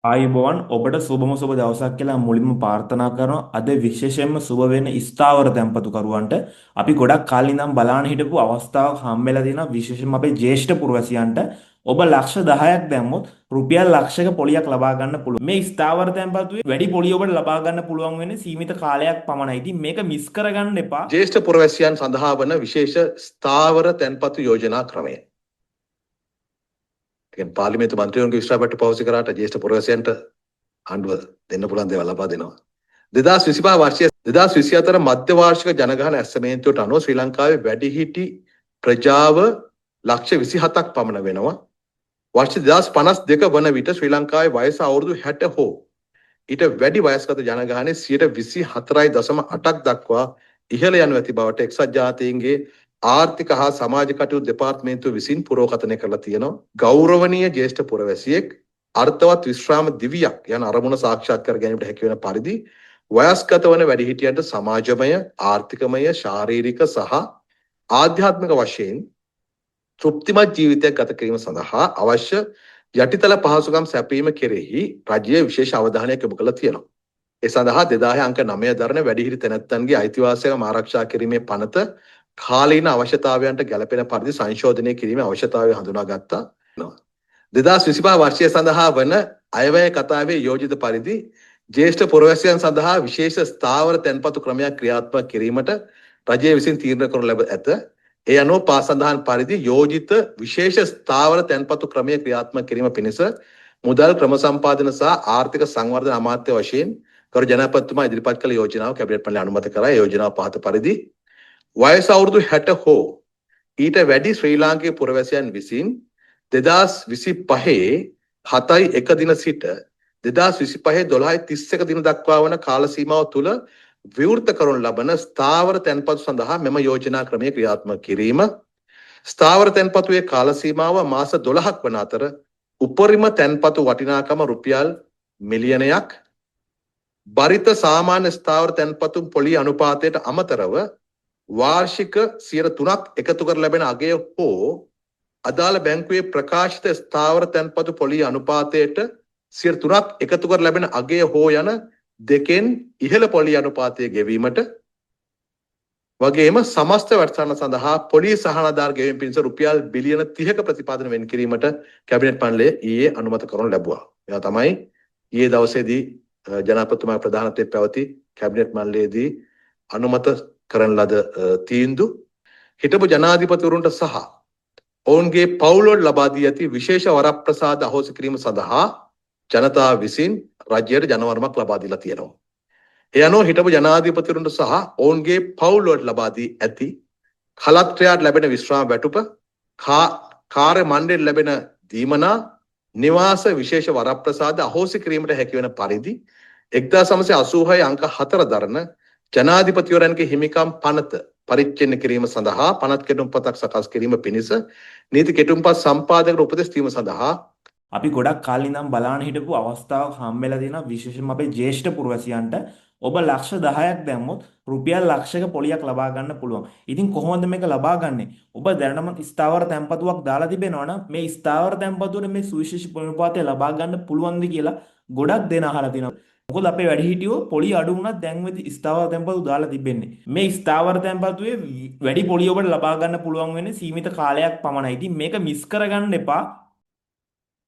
ආයුබෝවන් ඔබට සුබම සුබ දවසක් කියලා මුලින්ම ප්‍රාර්ථනා කරනවා. අද විශේෂයෙන්ම සුබ වෙන ස්ථාවර tempatuකරුවන්ට අපි ගොඩක් කාලේ ඉඳන් බලාන හිටපු අවස්ථාවක් හම්බෙලා තියෙනවා. විශේෂයෙන්ම අපේ ජ්‍යෙෂ්ඨ පුරවැසියන්ට ඔබ ලක්ෂ 10ක් දැම්මොත් රුපියල් ලක්ෂයක පොලියක් ලබා ගන්න පුළුවන්. මේ ස්ථාවර tempatuවේ වැඩි පොලිය ඔබට ලබා ගන්න පුළුවන් වෙන්නේ සීමිත කාලයක් පමණයි. ඉතින් මේක මිස් කරගන්න එපා. ජ්‍යෙෂ්ඨ පුරවැසියන් සඳහා වන විශේෂ ස්ථාවර තැන්පතු යෝජනා ක්‍රමය. කියන්නේ පාර්ලිමේන්තු මන්ත්‍රීවරුන්ගේ විශ්වාසපත්‍ර පෞසි කරාට ජ්‍යෙෂ්ඨ පුරවැසියන්ට ආණ්ඩුව දෙන්න පුළුවන් දේවල් ලබා දෙනවා. 2025 වර්ෂයේ 2024 මධ්‍ය වාර්ෂික ජනගහන ඇස්සමේන්තුවට අනුව ශ්‍රී ලංකාවේ වැඩිහිටි ප්‍රජාව ලක්ෂ 27ක් පමණ වෙනවා. වර්ෂ 2052 වන විට ශ්‍රී ලංකාවේ වයස අවුරුදු 60 හෝ ඊට වැඩි වයස්ගත ජනගහනයේ 24.8ක් දක්වා ඉහළ යනු ඇති බවට එක්සත් ජාතීන්ගේ ආර්ථික හා සමාජ කටයුතු දෙපාර්තමේන්තුව විසින් පුරෝකථනය කරලා තියෙනවා. ගෞරවනීය ජ්‍යෙෂ්ඨ පුරවැසියෙක් අර්ථවත් විශ්‍රාම දිවියක් යන අරමුණ සාක්ෂාත් කර ගැනීමට හැකි වන පරිදි වයස්ගත වන වැඩිහිටියන්ට සමාජමය, ආර්ථිකමය, ශාරීරික සහ ආධ්‍යාත්මික වශයෙන් තෘප්තිමත් ජීවිතයක් ගත කිරීම සඳහා අවශ්‍ය යටිතල පහසුකම් සැපීම කෙරෙහි රජය විශේෂ අවධානයක් යොමු කළා තියෙනවා. ඒ සඳහා 2000 අංක 9 දරන වැඩිහිටි තැනැත්තන්ගේ අයිතිවාසිකම් ආරක්ෂා කිරීමේ පනත කාලීන අවශ්‍යතාවයන්ට ගැළපෙන පරිදි සංශෝධනය කිරීමේ අවශ්‍යතාවය හඳුනාගත්තා. 2025 වර්ෂය සඳහා වන අයවැය කතාවේ යෝජිත පරිදි ජ්‍යෙෂ්ඨ පුරවැසියන් සඳහා විශේෂ ස්ථාවර තැන්පතු ක්‍රමයක් ක්‍රියාත්මක කිරීමට රජය විසින් තීරණය කරනු ලැබ ඇත. ඒ අනුව පා සඳහන් පරිදි යෝජිත විශේෂ ස්ථාවර තැන්පතු ක්‍රමය ක්‍රියාත්මක කිරීම පිණිස මුදල් ක්‍රම සම්පාදන සහ ආර්ථික සංවර්ධන අමාත්‍ය වශයෙන් කරු ජනාධිපතිතුමා ඉදිරිපත් කළ යෝජනාව කැබිනට් මණ්ඩලය අනුමත කරා. ඒ යෝජනාව පහත පරිදි වයස අවුරුදු 60 හෝ ඊට වැඩි ශ්‍රී ලාංකේය පුරවැසියන් විසින් 2025 7/1 දින සිට 2025 12/31 දින දක්වා වන කාල සීමාව තුළ විවෘත කරනු ලබන ස්ථාවර තැන්පතු සඳහා මෙම යෝජනා ක්‍රමය ක්‍රියාත්මක කිරීම. ස්ථාවර තැන්පතුවේ කාල සීමාව මාස 12ක් වන අතර උපරිම තැන්පතු වටිනාකම රුපියල් මිලියනයක් බරිත සාමාන්‍ය ස්ථාවර තැන්පතු පොලි අනුපාතයට අමතරව වාර්ෂික 3ක් එකතු කර ලැබෙන අගය හෝ අදාළ බැංකුවේ ප්‍රකාශිත ස්ථාවර තැන්පතු පොලි අනුපාතයට 3ක් එකතු කර ලැබෙන අගය හෝ යන දෙකෙන් ඉහළ පොලි අනුපාතය ගෙවීමට වගේම සමස්ත වැඩසටහන සඳහා පොලි සහනාධාර ගෙවීම පිණිස රුපියල් බිලියන 30ක ප්‍රතිපාදන වෙන් කිරීමට කැබිනට් මණ්ඩලය ඊයේ අනුමත කරනු ලැබුවා. මේවා තමයි ඊයේ දවසේදී ජනාධිපතිතුමා ප්‍රධානත්වයෙන් පැවති කැබිනට් මණ්ඩලයේදී අනුමත කරන ලද තීන්දුව. හිටපු ජනාධිපතිවරුන්ට සහ ඔවුන්ගේ පවුල්වලට ලබා දී ඇති විශේෂ වරප්‍රසාද අහෝසි කිරීම සඳහා ජනතාව විසින් රජයට ජනවරමක් ලබා දීලා තියෙනවා. ඒ අනුව හිටපු ජනාධිපතිවරුන්ට සහ ඔවුන්ගේ පවුල්වලට ලබා දී ඇති කලත්‍රයාට ලැබෙන විශ්‍රාම වැටුප, කාර්ය මණ්ඩලයට ලැබෙන දීමනා, නිවාස විශේෂ වරප්‍රසාද අහෝසි කිරීමට හැකි වන පරිදි 1986 අංක 4 දරන ජනාධිපතිවරයන්ගේ හිමිකම් පනත පරිච්ඡේදනය කිරීම සඳහා පනත් කෙටුම්පතක් සකස් කිරීම පිණිස නීති කෙටුම්පත් සම්පාදකට උපදෙස් දීම සඳහා අපි ගොඩක් කාලේ ඉඳන් බලාන හිටපු අවස්ථාවක් හම්බෙලා තියෙනවා. විශේෂයෙන්ම අපේ ජ්‍යෙෂ්ඨ පුරවැසියන්ට ඔබ ලක්ෂ 10ක් දැම්මොත් රුපියල් ලක්ෂයක පොලියක් ලබා ගන්න පුළුවන්. ඉතින් කොහොමද මේක ලබා ගන්නෙ? ඔබ දැනටම ස්ථාවර තැන්පතුවක් දාලා තිබෙනවා නම් මේ ස්ථාවර තැන්පතුවේ මේ සුවිශේෂී පොලිපාතය ලබා ගන්න පුළුවන්ද කියලා ගොඩක් දෙනා අහලා තිනවා. මොකද අපේ වැඩිහිටියෝ පොලි අඩු වුණත් දැන් වෙදි ස්ථාවර තැන්පතු දාලා තිබෙන්නේ. මේ ස්ථාවර තැන්පතුවේ වැඩි පොලිය ඔබට ලබා ගන්න පුළුවන් වෙන්නේ සීමිත කාලයක් පමණයි. ඉතින් මේක මිස් කරගන්න එපා.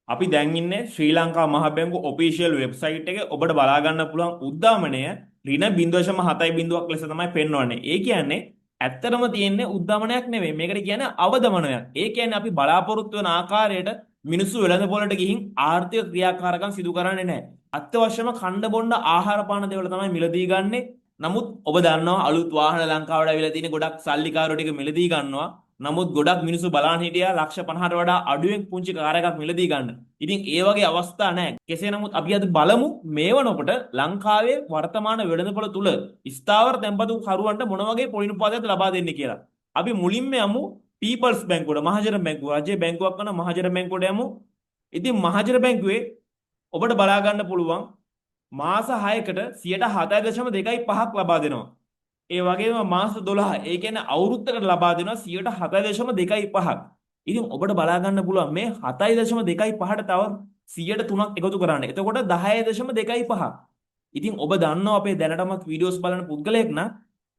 අපි දැන් ඉන්නේ ශ්‍රී ලංකා මහ බැංකුව ඔෆිෂියල් වෙබ්සයිට් එකේ ඔබට බලා ගන්න පුළුවන් උද්දාමනය ඍණ 0.70ක් ලෙස තමයි පෙන්වන්නේ. ඒ කියන්නේ ඇත්තටම තියෙන්නේ උද්දාමනයක් නෙවෙයි. මේකට කියන්නේ අවදමනයක්. ඒ කියන්නේ අපි බලාපොරොත්තු වෙන ආකාරයට මිනිස්සු වෙළඳපොළට ගිහින් ආර්ථික ක්‍රියාකාරකම් සිදු කරන්නේ නැහැ. අත්‍යවශ්‍යම කණ්ඩ බොණ්ඩ ආහාර පාන දේවල් තමයි මිලදී ගන්නෙ. නමුත් ඔබ දන්නවා අලුත් වාහන ලංකාවට ඇවිල්ලා තියෙන ගොඩක් සල්ලිකාරයෝ ටික මිලදී ගන්නවා. නමුත් ගොඩක් මිනිස්සු බලන් හිටියා ලක්ෂ 50ට වඩා අඩුවෙන් පුංචි කාර් එකක් මිලදී ගන්න. ඉතින් ඒ වගේ අවස්ථා නැහැ. කෙසේ නමුත් අපි අද බලමු මේ වනකොට ලංකාවේ වර්තමාන වෙළඳපොළ තුල ස්ථාවර තැන්පතු කරුවන්ට මොන වගේ පොලිනුපාතයක්ද ලබා දෙන්නේ කියලා. අපි මුලින්ම යමු පීපල්ස් බැංකුවට, මහජන බැංකුව, රජයේ බැංකුවක් කරන මහජන බැංකුවට යමු. ඉතින් මහජන බැංකුවේ ඔබට බලා ගන්න පුළුවන් මාස 6කට 7.25ක් ලබා දෙනවා. ඒ වගේම මාස 12 ඒ කියන්නේ අවුරුද්දකට ලබා දෙනවා 7.25ක්. ඉතින් ඔබට බලා ගන්න පුළුවන් මේ 7.25ට තව 103ක් එකතු කරන්න. එතකොට 10.25. ඉතින් ඔබ දන්නවා අපේ දැනටමත් වීඩියෝස් බලන පුද්ගලයෙක් නම්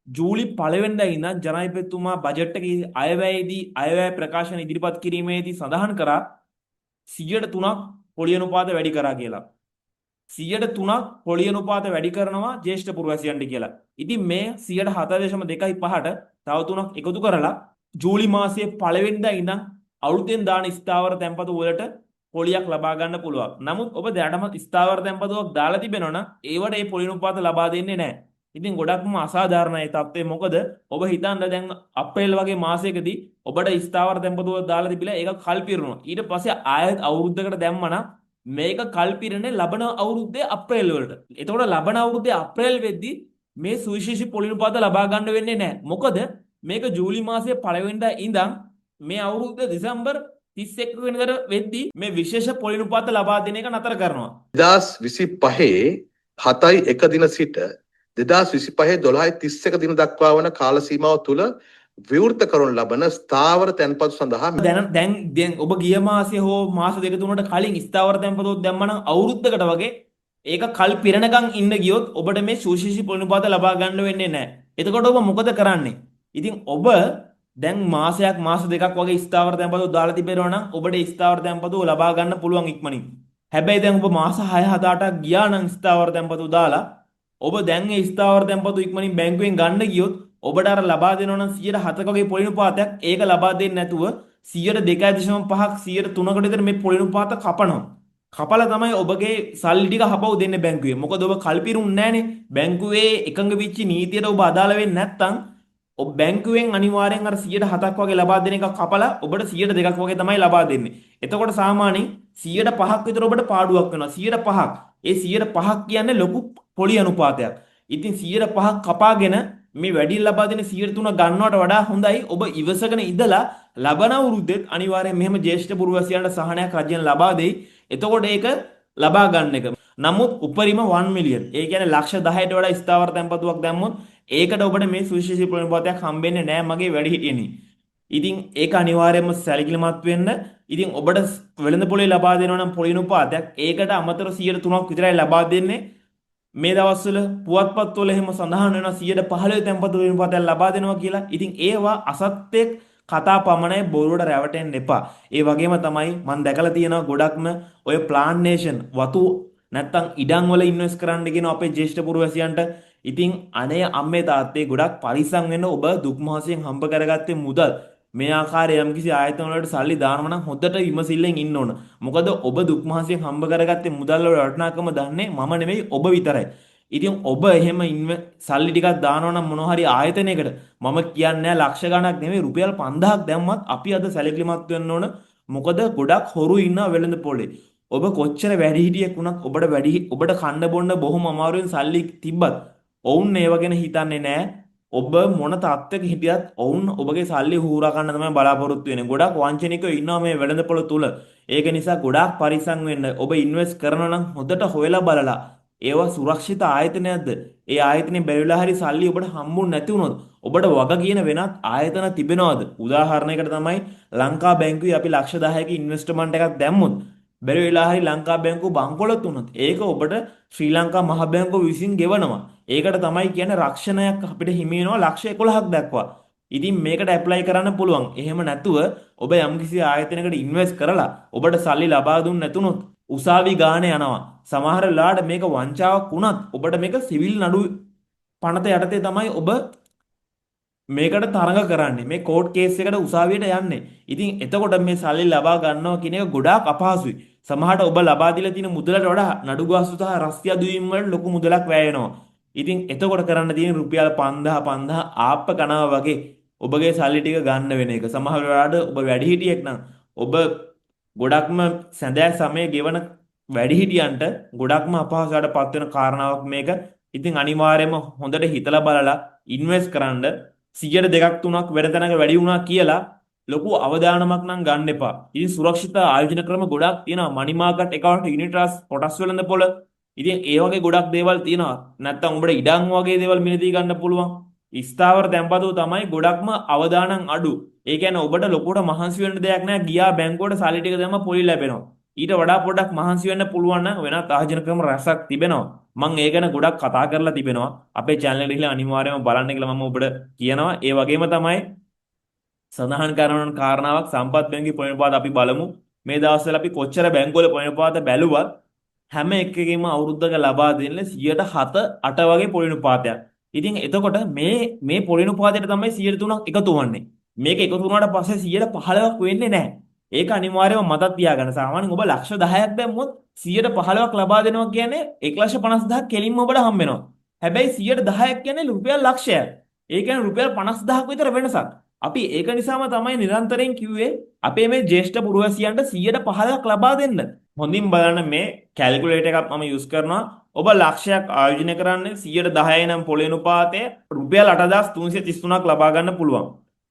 ජූලි 1 වෙනිදා ඉඳන් ජනාධිපතිතුමා බජට් එකේ අයවැය ප්‍රකාශන ඉදිරිපත් කිරීමේදී සඳහන් කරා 103ක් පොලි අනුපාත වැඩි කරා කියලා. 103ක් පොලි අනුපාත වැඩි කරනවා ජ්‍යෙෂ්ඨ පුරවැසියන්ට කියලා. ඉතින් මේ 7.25ට තව 3ක් එකතු කරලා ජූලි මාසයේ 1 වෙනිදා ඉඳන් අලුතෙන් දාන ස්ථාවර තැන්පතු වලට පොලියක් ලබා ගන්න පුළුවන්. නමුත් ඔබ දැනටම ස්ථාවර තැන්පතුවක් දාලා තිබෙනවා නම් ඒවට මේ පොලි අනුපාත ලබා දෙන්නේ නැහැ. ඉතින් ගොඩක්ම අසාධාරණයි තත්ත්වය. මොකද ඔබ හිතන්න දැන් අප්‍රේල් වගේ මාසයකදී ඔබට ස්ථාවර තැන්පතුවක් දාලා තිබිලා ඒක කල් පිරෙනවා. ඊට පස්සේ ආයෙත් අවුරුද්දකට දැම්මනම් මේක කල් පිරෙන්නේ ලබන අවුරුද්දේ අප්‍රේල් වලට. එතකොට ලබන අවුරුද්දේ අප්‍රේල් වෙද්දී මේ සුවිශේෂී පොලි අනුපාත ලබා ගන්න වෙන්නේ නැහැ. මොකද මේක ජූලි මාසයේ 1 වෙනිදා ඉඳන් මේ අවුරුද්ද දෙසැම්බර් 31 වෙනිදාට වෙද්දී මේ විශේෂ පොලි අනුපාත ලබා දෙන එක නතර කරනවා. 2025 7.1 දින සිට 2025 12.31 දින දක්වා වන කාල සීමාව තුළ විවෘත කරනු ලබන ස්ථාවර තැන්පතු සඳහා දැන් ඔබ ගිය මාසේ හෝ මාස දෙක තුනකට කලින් ස්ථාවර තැන්පතුවක් දැම්මනම් අවුරුද්දකට වගේ ඒක කල් පිරෙනකන් ඉන්න ගියොත් ඔබට මේ සුවිශේෂී පොලි අනුපාත ලබා ගන්න වෙන්නේ නැහැ. එතකොට ඔබ මොකද කරන්නේ? ඉතින් ඔබ දැන් මාසයක් මාස දෙකක් වගේ ස්ථාවර තැන්පතුවක් දාලා තිබෙනවා නම් ඔබට ස්ථාවර තැන්පතුව ලබා ගන්න පුළුවන් ඉක්මනින්. හැබැයි දැන් ඔබ මාස 6 7 8ක් ගියා නම් ස්ථාවර තැන්පතුව දාලා ඔබ දැන් ඒ ස්ථාවර තැන්පතුව ඉක්මනින් බැංකුවෙන් ගන්න ගියොත් ඔබට අර ලබා දෙනවා නම් 107ක වගේ පොලි අනුපාතයක් ඒක ලබා දෙන්නේ නැතුව 2.5ක් 3කට විතර මේ පොලි අනුපාත කපනවා. කපලා තමයි ඔබගේ සල්ලි ටික හපව දෙන්නේ බැංකුවේ. මොකද ඔබ කල්පිරුන්නේ නැහනේ. බැංකුවේ එකඟ වෙච්ච නීතියට ඔබ අදාළ වෙන්නේ නැත්නම් ඔබ බැංකුවෙන් අනිවාර්යෙන් අර 107ක් වගේ ලබා දෙන එක කපලා ඔබට 102ක් වගේ තමයි ලබා දෙන්නේ. එතකොට සාමාන්‍යයෙන් 105ක් විතර ඔබට පාඩුවක් වෙනවා. 105ක්. ඒ 105ක් කියන්නේ ලොකු පොලි අනුපාතයක්. ඉතින් 105ක් කපාගෙන මේ වැඩි ලබා දෙන 103 ගන්නවට වඩා හොඳයි ඔබ ඉවසගෙන ඉඳලා ලබන අවුරුද්දෙත් අනිවාර්යෙන් මෙහෙම ජ්‍යෙෂ්ඨ පුරවැසියන්ට සහනයක් රජයෙන් ලබා දෙයි. එතකොට ඒක ලබා ගන්න එක. නමුත් උපරිම 1 මිලියන්. ඒ කියන්නේ ලක්ෂ 10ට වඩා ස්ථාවර තැන්පතුවක් දැම්මොත් ඒකට ඔබට මේ සුවිශේෂී පොලි අනුපාතයක් හම්බෙන්නේ නැහැ මගේ වැඩිහිටියනේ. ඉතින් ඒක අනිවාර්යයෙන්ම සැලකිලිමත් වෙන්න. ඉතින් ඔබට වෙළඳ පොලේ ලබා දෙනවා නම් පොලි අනුපාතයක් ඒකට අමතරව 103ක් විතරයි ලබා දෙන්නේ. මේ දවස්වල පුවත්පත්වල එහෙම සඳහන් වෙනවා 115 තැන්පතු පොලි අනුපාතයක් ලබා දෙනවා කියලා. ඉතින් ඒවා අසත්‍යයක් කතා පමණයි බොරුවට රැවටෙන්න එපා. ඒ වගේම තමයි මම දැකලා තියෙනවා ගොඩක්ම ඔය ප්ලාන්ටේෂන් වතු නැත්තම් ඉඩම් වල ඉන්වෙස්ට් කරන්න කියන අපේ ජ්‍යෙෂ්ඨ පුරවැසියන්ට. ඉතින් අනේ අම්මේ තාත්තේ ගොඩක් පරිස්සම් වෙන්න. ඔබ දුක් මහසෙන් හම්බ කරගත්තේ මුදල් මේ ආකාරයේ යම්කිසි ආයතන වලට සල්ලි දානවා නම් හොඳට විමසිල්ලෙන් ඉන්න ඕන. මොකද ඔබ දුක් මහසෙන් හම්බ කරගත්තේ මුදල් වල වටිනාකම දන්නේ මම නෙමෙයි ඔබ විතරයි. ඉතින් ඔබ එහෙම සල්ලි ටිකක් දානවා නම් මොනවා හරි ආයතනයකට මම කියන්නේ ලක්ෂ ගණක් නෙමෙයි රුපියල් 5000ක් දැම්මත් අපි අද සැලකිලිමත් වෙන්න ඕන. මොකද ගොඩක් හොරු ඉන්නවා වෙළඳ පොලේ. ඔබ කොච්චර වැඩිහිටියෙක් වුණත් ඔබට කන්න බොන්න බොහොම අමාරුවෙන් සල්ලි තිබ්බත් ඔවුන් ඒව ගැන හිතන්නේ නැහැ. ඔබ මොන තාත්තක හිටියත් ඔවුන් ඔබගේ සල්ලි හූරා ගන්න තමයි බලාපොරොත්තු වෙන්නේ. ගොඩක් වංචනිකයෝ ඉන්නවා මේ වෙළඳපොළ තුල. ඒක නිසා ගොඩාක් පරිස්සම් වෙන්න. ඔබ ඉන්වෙස්ට් කරනවා නම් හොඳට හොයලා බලලා ඒවා සුරක්ෂිත ආයතනයක්ද? ඒ ආයතනේ බැරිලා හරි සල්ලි ඔබට හම්බුනේ නැති වුණොත් ඔබට වග කියන වෙනත් ආයතන තිබෙනවද? උදාහරණයකට තමයි ලංකා බැංකුවේ අපි ලක්ෂ 10ක ඉන්වෙස්ට්මන්ට් එකක් දැම්මොත් බැරි වෙලා හරි ලංකා බැංකුව බංකොලොත් වුණොත් ඒක ඔබට ශ්‍රී ලංකා මහ බැංකුව විසින් ගෙවනවා. ඒකට තමයි කියන්නේ රක්ෂණයක් අපිට හිමි වෙනවා ලක්ෂ 11ක් දක්වා. ඉතින් මේකට ඇප්ලයි කරන්න පුළුවන්. එහෙම නැතුව ඔබ යම්කිසි ආයතනයකට ඉන්වෙස්ට් කරලා ඔබට සල්ලි ලබා දුන්නේ නැතුනොත් උසාවි ගානේ යනවා. සමහර වෙලාවට මේක වංචාවක් වුණත් ඔබට මේක සිවිල් නඩු පනත යටතේ තමයි ඔබ මේකට තරඟ කරන්නේ. මේ කෝට් කේස් එකට උසාවියට යන්නේ. ඉතින් එතකොට මේ සල්ලි ලබා ගන්නවා කියන එක ගොඩාක් අපහසුයි. සමහරට ඔබ ලබා දීලා තියෙන මුදලට වඩා නඩු ගාස්තු සහ රස්තිය දුවීම් වලට ලොකු මුදලක් වැය වෙනවා. ඉතින් එතකොට කරන්න තියෙන රුපියල් 5000 ආප්ප කනවා වගේ ඔබගේ සල්ලි ටික ගන්න වෙන එක. සමහර වෙලාවට ඔබ වැඩිහිටියෙක් නම් ඔබ ගොඩක්ම සැදෑ සමය ගෙවන වැඩිහිටියන්ට ගොඩක්ම අපහසුතාවට පත් වෙන කාරණාවක් මේක. ඉතින් අනිවාර්යයෙන්ම හොඳට හිතලා බලලා ඉන්වෙස්ට් කරන්න 102ක් 3ක් වැඩ තැනක වැඩි වුණා කියලා ලොකු අවදානමක් නම් ගන්න එපා. ඉතින් සුරක්ෂිත ආයෝජන ක්‍රම ගොඩක් තියෙනවා. මනි මාකට් account unit trust කොටස් වෙළඳ පොළ. ඉතින් ඒ වගේ ගොඩක් දේවල් තියෙනවා. නැත්තම් උඹට ඉඩම් වගේ දේවල් මිලදී ගන්න පුළුවන්. ස්ථාවර තැන්පතු තමයි ගොඩක්ම අවදානම් අඩු. ඒ කියන්නේ ඔබට ලොකුට මහන්සි වෙන්න දෙයක් නැහැ. ගියා බැංකුවට සල්ලි ටික දැම්ම පොලි ලැබෙනවා. ඊට වඩා පොඩ්ඩක් මහන්සි වෙන්න පුළුවන් නම් වෙනත් ආයෝජන ක්‍රම රැසක් තිබෙනවා. මම ඒ ගැන ගොඩක් කතා කරලා තිබෙනවා. අපේ channel එක ගිහලා අනිවාර්යයෙන්ම බලන්න කියලා මම ඔබට කියනවා. ඒ වගේම තමයි සඳහන් කරන කාරණාවක් සම්පත් බැංකුවේ පොළොන්නපාත අපි බලමු. මේ දවස්වල අපි කොච්චර බැංකුවල පොළොන්නපාත බැලුවත් හැම එකකෙම අවුරුද්දක ලබා දෙන්නේ 107 8 වගේ පොළොන්නපාතයක්. ඉතින් එතකොට මේ පොළොන්නපාතයට තමයි 103ක් එකතු වන්නේ. මේක එකතු වුණාට පස්සේ 115ක් වෙන්නේ නැහැ. ඒක අනිවාර්යයෙන්ම මතක් තියාගන්න. සාමාන්‍යයෙන් ඔබ ලක්ෂ 10ක් දැම්මොත් 115ක් ලබා දෙනවා කියන්නේ 1,50,000ක් කෙලින්ම ඔබට හම්බ වෙනවා. හැබැයි 110ක් කියන්නේ රුපියල් ලක්ෂයක්. ඒ කියන්නේ රුපියල් 50,000ක් විතර වෙනසක්. අපි ඒක නිසාම තමයි නිරන්තරයෙන් කිව්වේ අපේ මේ ජ්‍යෙෂ්ඨ පුරවැසියන්ට 115ක් ලබා දෙන්න. හොඳින් බලන්න මේ කැල්කියුලේටර් එකක් මම යූස් කරනවා. ඔබ ලක්ෂයක් ආයෝජනය කරන්නේ 110 නම් පොළොන්නපාතය රුපියල් 8,333ක් ලබා ගන්න පුළුවන්.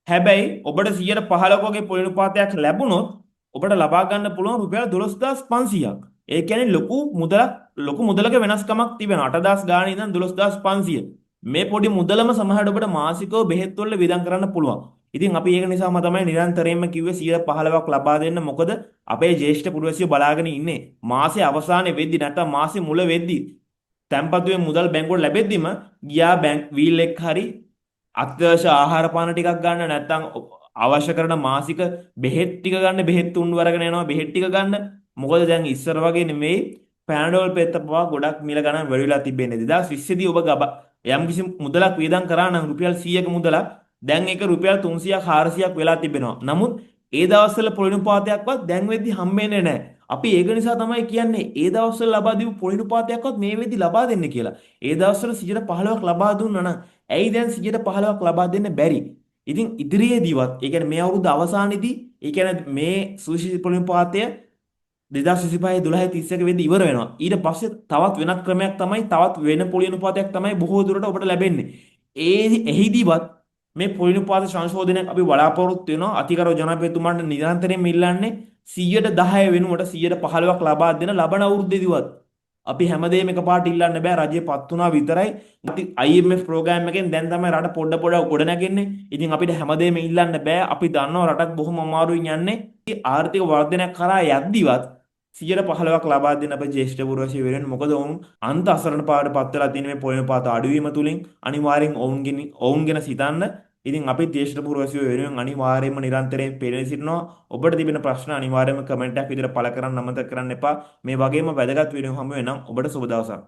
හැබැයි ඔබට 115ක වගේ පොළොන්නපාතයක් ලැබුණොත් ඔබට ලබා ගන්න පුළුවන් රුපියල් 12,500ක්. ඒ කියන්නේ ලොකු මුදලක වෙනස්කමක් තිබෙනවා. 8,000 ගානේ ඉඳන් 12,500. මේ පොඩි මුදලම සමහරවිට ඔබට මාසිකව බෙහෙත් වල වියදම් කරන්න පුළුවන්. ඉතින් අපි ඒක නිසාම තමයි නිරන්තරයෙන්ම කිව්වේ 115ක් ලබා දෙන්න. මොකද අපේ ජ්‍යෙෂ්ඨ පුරවැසියෝ බලාගෙන ඉන්නේ. මාසේ අවසානයේ වෙද්දි නැත්නම් මාසේ මුල වෙද්දි තැන්පතුවේ මුදල් බැංකුවට ලැබෙද්දිම ගියා බැංක් වීල් එක හරි අත්‍යවශ්‍ය ආහාර පාන ටිකක් ගන්න නැත්නම් අවශ්‍ය කරන මාසික බෙහෙත් ටික ගන්න බෙහෙත් තුන්ඩු අරගෙන යනවා බෙහෙත් ටික ගන්න. මොකද දැන් ඉස්සර වගේ නෙමෙයි පැනඩෝල් පෙත්ත පවා ගොඩක් මිල ගණන් වැඩි වෙලා තිබෙන්නේ. 2020 දී ඔබ යම් කිසි මුදලක් වියදම් කරා නම් රුපියල් 100ක මුදලක් දැන් ඒක රුපියල් 300ක් 400ක් වෙලා තිබෙනවා. නමුත් ඒ දවස්වල පොළොන්නපාතයක්වත් දැන් වෙද්දි හම්බෙන්නේ නැහැ. අපි ඒක නිසා තමයි කියන්නේ ඒ දවස්වල ලබා දීපු පොළොන්නපාතයක්වත් මේ වෙද්දි ලබා දෙන්න කියලා. ඒ දවස්වල 115ක් ලබා දුන්නා නම් ඇයි දැන් 115ක් ලබා දෙන්න බැරි? ඉතින් ඉදිරියේදීවත් ඒ කියන්නේ මේ අවුරුදු අවසානයේදී ඒ කියන්නේ මේ සුවිශේෂ පොළොන්නපාතය 2025 12 31 වෙද්දී ඉවර වෙනවා. ඊට පස්සේ තවත් වෙනත් ක්‍රමයක් තමයි තවත් වෙන පොළොන්නපාතයක් තමයි බොහෝ දුරට ඔබට ලැබෙන්නේ. එහිදීවත් මේ පොළොන්නපාත සංශෝධනයක් අපි බලාපොරොත්තු වෙනවා. අතිගරු ජනාධිපතිතුමාට නිරන්තරයෙන් ඉල්ලන්නේ 110 වෙනුවට 115ක් ලබා දෙන ලබන අවුරුද්දේදීවත් අපි හැමදේම එකපාරට ඉල්ලන්න බෑ. රජය පත් වුණා විතරයි. IMF ප්‍රෝග්‍රෑම් එකෙන් දැන් තමයි රට පොඩ ගොඩ නැගෙන්නේ. ඉතින් අපිට හැමදේම ඉල්ලන්න බෑ. අපි දන්නවා රටක් බොහොම අමාරුවෙන් යන්නේ. ආර්ථික වර්ධනයක් කරා යද්දිවත් 115ක් ලබා දෙන්න අපේ ජ්‍යෙෂ්ඨ පුරවැසියෝ වෙනුවෙන්. මොකද ඔවුන් අන්ත අසරණ පාඩ පත් වෙලා තියෙන මේ පොළොන්නපාත අඩුවීම තුලින් අනිවාර්යෙන් ඔවුන් ගැන සිතන්න. ඉතින් අපි ජ්‍යෙෂ්ඨ පුරවැසියෝ වෙනුවෙන් අනිවාර්යයෙන්ම නිරන්තරයෙන් පෙළෙන සිටිනවා. ඔබට තිබෙන ප්‍රශ්න අනිවාර්යයෙන්ම කමෙන්ට් එකක් විදිහට පළ කරන්න අමතක කරන්න එපා. මේ වගේම වැදගත් වීඩියෝ හමු වෙනම් ඔබට සුබ දවසක්.